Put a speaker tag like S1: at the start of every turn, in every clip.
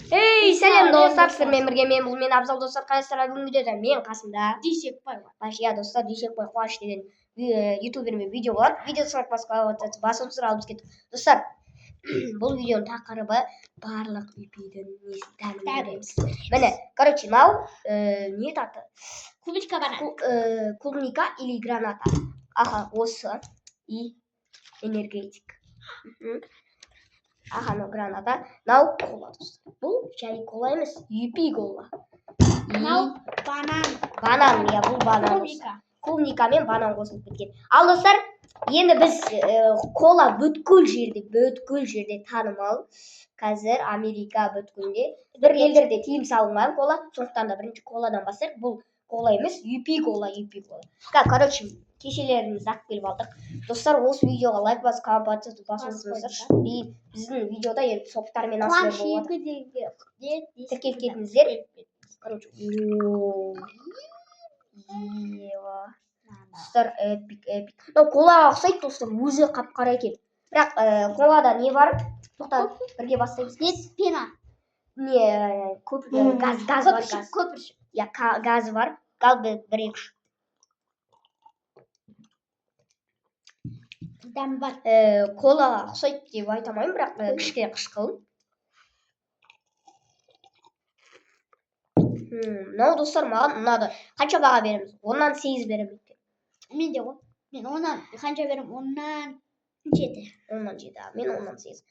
S1: Ей, сәлем достар, сіздермен бірге мен Абзал достар. Қалайсыздар? Бүгінгі видеода мен қасымда
S2: Дүйсекбай бар.
S1: иә достар, Дүйсекбай Қуаныш деген ютубермен видео болады. Видеосын басып алып кеттік. Достар, бұл видеоның тақырыбы барлық үйпейдің несін тәмін көреміз. Міне, короче, мынау не аты?
S2: Клубника банан.
S1: Клубника или граната. Аха, осы и энергетик. Аха, ну граната. Мынау кола достар. Бұл жай кола емес, үйпей кола.
S2: Мынау банан.
S1: Банан, иә, бұл банан. Клубника мен банан қосылып кеткен. Ал достар, енді біз кола бүткіл жерде танымал. Қазір Америка бүткілде бір елдерде тыйым салынған кола. Сондықтан да бірінші коладан бастайық. Бұл кола емес, үйпей кола. Короче, кешелеріміз ақ келіп алдық. Достар, осы видеоға лайк басып, комментарий басыңыздаршы. И біздің видеода енді соқтармен асылы болады. Тіркеліп кетіңіздер. Короче, достар, эпик. Но колаға ұқсайды достар, өзі қап-қара екен. Бірақ колада не бар? Тоқта, бірге бастаймыз.
S2: Не пена?
S1: Не, газ бар.
S2: Көпіршік.
S1: Я, газ бар. Қалды бір-екі үш.
S2: Дәм бар.
S1: Колаға ұқсайды деп айтамаймын, бірақ кішкене қышқыл. Мынау достар маған ұнады. Қанша баға береміз? 10-нан 8 беремін.
S2: Мен де ғой. Мен 10-нан қанша беремін? 10-нан 7.
S1: 10-нан 7, мен 10-нан 8.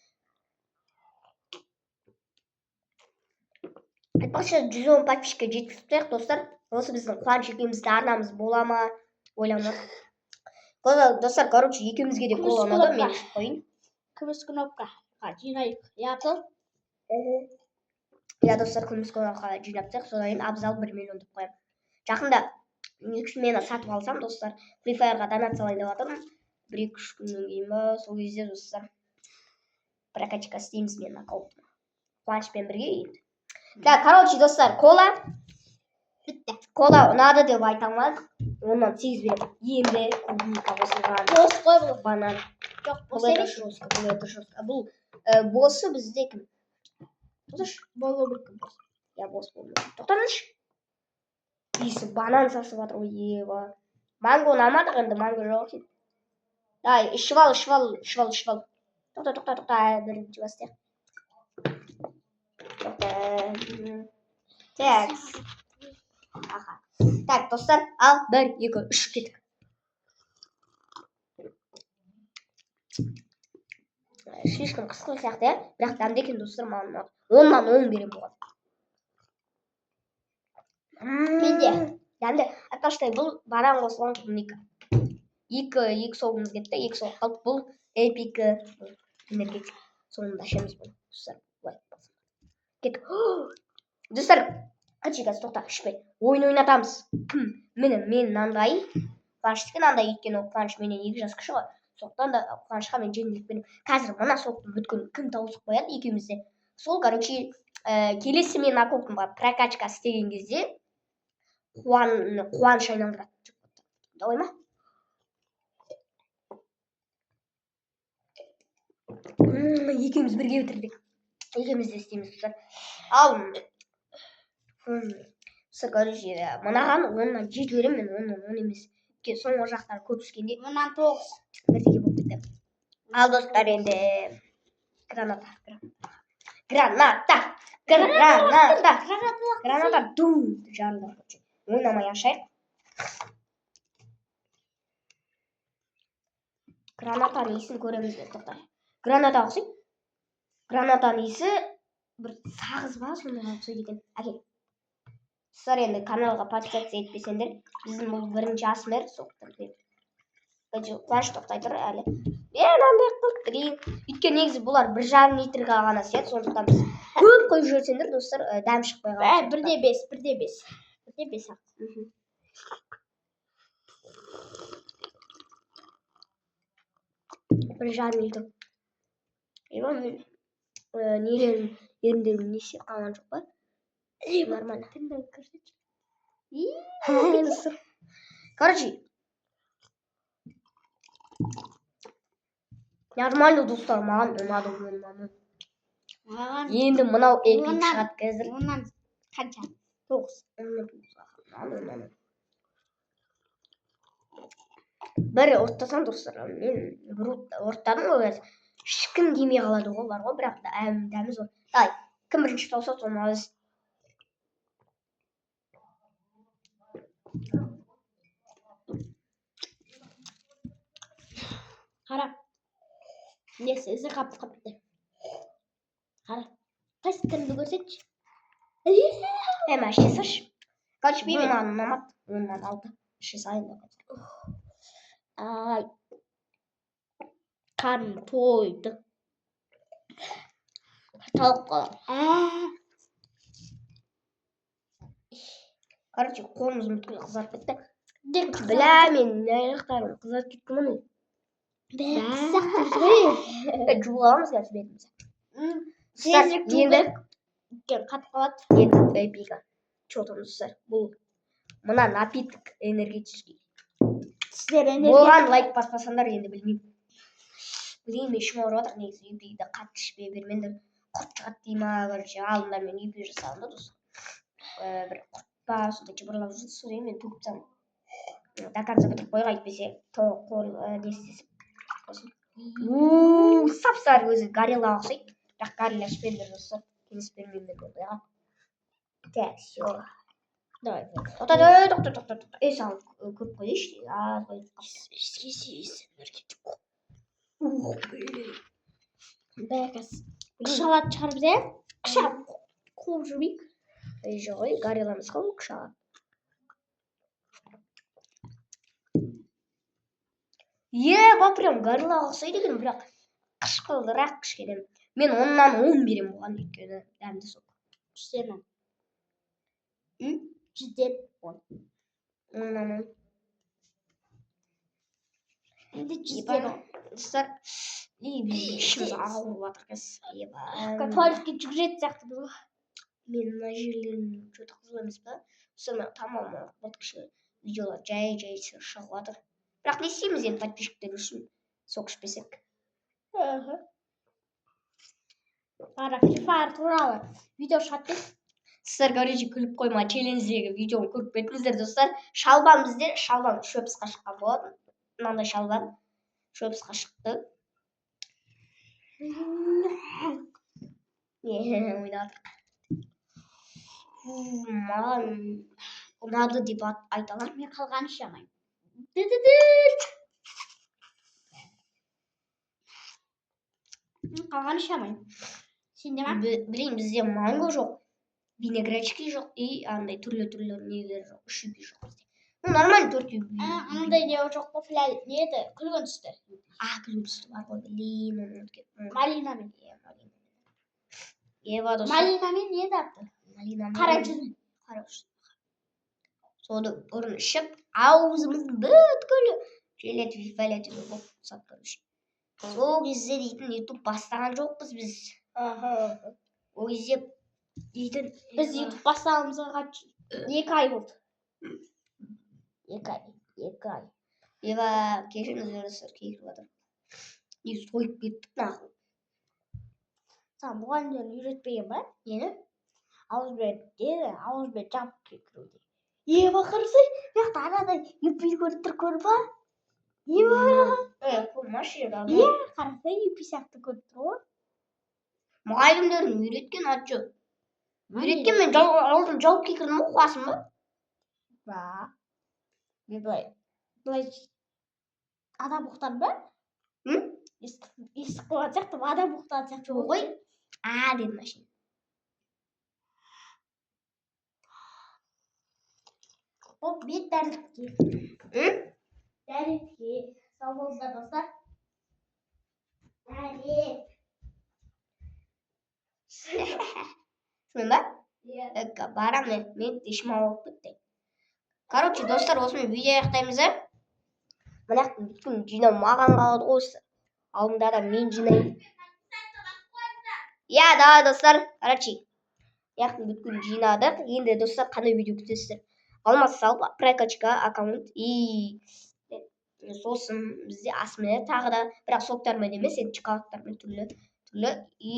S1: Айтпақшы 110 подписчикке жеткізіп достар. Осы біздің Қуаныш екеумізді арнамыз бола ма? Ойламадық. Достар, короче, екеумізге де кола ұнады, мен қойын.
S2: Күміс кнопка. Жинайық. Япыл.
S1: Я достар, күміс кнопка жинап содан кейін Абзал 1 миллион деп қоямын. Жақында мені сатып алсам, достар, Free Fire'ға донат салайын деп жатырмын. 1-2 күннен кейін ба, сол кезде достар прокачка істейміз менің аккаунтыма. Қуанышпен бірге енді. Короче, достар, кола ұнады деп айта алмадық. 10-нан 8 беремін. Енді клубника қосылған.
S2: Бос қой бұл.
S1: Банан.
S2: Жоқ, бос емес.
S1: Бұл босы бізде кім?
S2: Болу мүмкін.
S1: Я бос болмайды. Тоқтаңызшы. Иісі банан сасып жатыр ғой, ева. Манго ұнамадық, енді манго жоқ екен. Дай, ішіп ал. Тоқта, бірінші бастайық. Так, достар, ал, 1, 2, 3 кеттік. Слишком қысқы сияқты, бірақ дәмді екен достар, маған ұнады. 10-нан 10 берем болады.
S2: Менде.
S1: Дәмді. Айтпақшы, бұл банан қосылған клубника. 2 соғымыз кетті, 2 соғы қалды. Бұл эпик энергетик. Соңында ішеміз бұл. Достар, кеттік. Достар, қаншығыз тоқта, ішпей. Ойын ойнатамыз. Мен мынандай. Қуаныштікі мынандай, өйткені Қуаныш менен 2 жас кіші ғой. Соқтан да Қуанышқа мен жеңілдік беремін. Қазір мына соқтың бүткіл кім тауысып қояды екеумізде. Сол, короче, келесі мен аккаунтыма прокачка істеген кезде Қуаныш айналдырады. Давай ма? Екеуміз бірге бітірдік. Екеуміз де істейміз достар. Ал короче, мынаған 10-нан 7 беремін, мен 10-нан 10 емес. Соңғы жақтары көп түскенде
S2: 10-нан 9.
S1: бірдеге болып кетті. Ал достар, енді граната дум жарылды. Ойнамай ашайық. Гранатаның иісін көреміз бе, тоқтай. Граната ұқсайды. Гранатаның иісі бір сағыз ба, сондай ұқсайды екен. Әкел. Сіздер енді каналға подписаться етпесеңдер, біздің бұл бірінші асмер соқтыр деп. Қуаныш тоқтай тұр әлі. Мынандай қылып дейін. Өйткені негізі бұлар 1,5 литрға ғана сияды, сондықтан біз көп қойып жүрсеңдер, достар, дәм шықпай қалады.
S2: 1/5. 1/5 ақ.
S1: 1,5 литр. Нелерін еріндерін несе қалған жоқ па? Нормально. Короче, нормально достар, маған ұнады.
S2: Маған
S1: Енді мынау эпик
S2: Оннан-
S1: шығады қазір.
S2: оннан қанша? 9.
S1: Бір ұрттасам достар, мен бір ұрттадым ғой қазір. Ешкім демей қалады ғой, бар ғой, бірақ дәмі зор. Давай, кім бірінші тауса соны алыңыз.
S2: Қара. Несі ізі қапты. Қара. Қайсы тілді көрсетші.
S1: Әші саш. Короче,
S2: Бейбіт.
S1: бұл маған ұнамады. Оннан алды. Іші сайын.
S2: Ай. Қарным тойды.
S1: Тауық қалады. Короче, қолымыз мүткіл қызарып кетті. Бля, мен аяқтарым қызарып кетті мұны. Жуғаламыз қазір бетімізді. Енді
S2: қатып қалады.
S1: енді эпика. Че отырмыз достар? Бұл мына напиток энергетический.
S2: Сіздер
S1: Болған лайк баспасаңдар енді білмеймін. Білейін, мен ішім ауырып жатыр, негізі эпикті қатты ішпей бермеңдер. Құрт шығады дей ма, короче, алдында мен эпик жасағанда достар. Бір құрт па, сондай жыбырлап жүрді, содан мен төгіп тастадым. До конца бітіріп қойға, әйтпесе қол нестесіп. Сап-сары өзі гореллаға ұқсайды. Бірақ горелла ішпеңдер достар. Кеңес бермеймін мен ондайға. Так, все.
S2: Давай.
S1: Тоқта. Саған көп қойшы. Аз қойып
S2: Бәкәс. Қышалат шығар бізе? Қышап қуып жүрмейік.
S1: жоқ, горелламыз қой, қышаған. Бұл прям гореллаға ұқсайды екен, бірақ қышқылдырақ кішкене. Мен 10-нан 10 берем бұған, өйткені дәмді сол.
S2: 100-ден 10. 100-ден 10.
S1: 10-нан 10.
S2: Енді 100-ден 10.
S1: Достар, ішіміз ауырып жатыр қазір.
S2: Туалетке жүгіретін сияқты бұл.
S1: Мен мына жерлерім что-то қызыл емес па? Соны тамамы вот кіші видеолар жай шығып жатыр. Бірақ не істейміз енді подписчиктер үшін соқ ішпесек.
S2: Ара Free Fire туралы видео шығады деп.
S1: Сіздер, короче, күліп қойма, челлендждегі видеоны көріп кетіңіздер достар. Шалбан бізде, шалбан шөпісқа шыққан болатын. Мынандай шалбан шөпісқа шықты. Ойнадық. Маған ұнады деп айта аламын.
S2: Мен қалғанын ішемеймін. Қалғанын ішемеймін. Сенде ма?
S1: Білейін, бізде манго жоқ, винегретчики жоқ, и андай түрлі нелер жоқ, үш үйпи жоқ бізде. Ну, нормально 4 үйпи.
S2: Андай не жоқ па, не еді? Күлгін түсті.
S1: Күлгін түсті бар ғой, білейін, оны ұмытып кеттім.
S2: Малинамен.
S1: Ева достар.
S2: Малинамен не еді аты? Қара жүзім.
S1: Соны бұрын ішіп, аузымыздың бүткілі желетіп болып сат, короче. Сол кезде дейтін ютуб бастаған жоқпыз біз. Ол кезде дейтін...
S2: Біз ютуб бастағанымызға 2 ай болды. 2 ай.
S1: Ева, кешіріңіздер достар, кейіп жатыр. Негізі тойып кеттік нақыл.
S2: Саған мұғалімдерін үйретпеген ба?
S1: Нені?
S2: Ауызбен жауып кекіруде. Ева қарасай, яқты анадай юпи көріп тұр көріп ба? Ева!
S1: Көрмаш еді.
S2: Қарасай юпи сияқты көріп тұр ғой.
S1: Мұғалімдерін үйреткен аты жоқ. Үйреткен мен алдын жауып кекірдім ғой, қуасың ба?
S2: Ба. Мен былай адам бұқтан ба? Естік болған сияқты, адам бұқтан сияқты
S1: ғой. Деді машина.
S2: Бұл бет дәрілікке. Дәрілікке. Сау болыңыздар достар. Дәрілік.
S1: Шымен ба? Барам мен тешім ауып кетті. Короче, достар, осымен видео аяқтаймыз. Мынақтың бүткін жинау маған қалады ғой. Алдында да мен жинаймын. Давай достар, короче, яқтың бүткін жинадық. Енді достар, қандай видео күтесіздер? Алмас салып, прокачка аккаунт и сосын бізде асымен тағы да, бірақ соқтармен емес, енді шоколадтармен түрлі түрлі и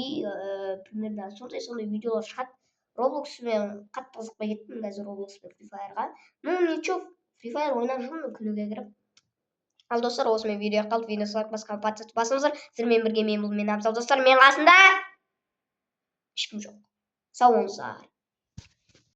S1: примерно сондай видеолар шығады. Роблокспен қатты қызықпай кеттім қазір Роблокспен Free Fire'ға. Ну ничего, Free Fire ойнап жүрмін күніге кіріп. Ал достар, осымен видео қалды. Видеосы лайк басқан подписаться басыңыздар. Сіздермен бірге мен Абзал достар. Мен қасында ешкім жоқ. Сау болыңыздар.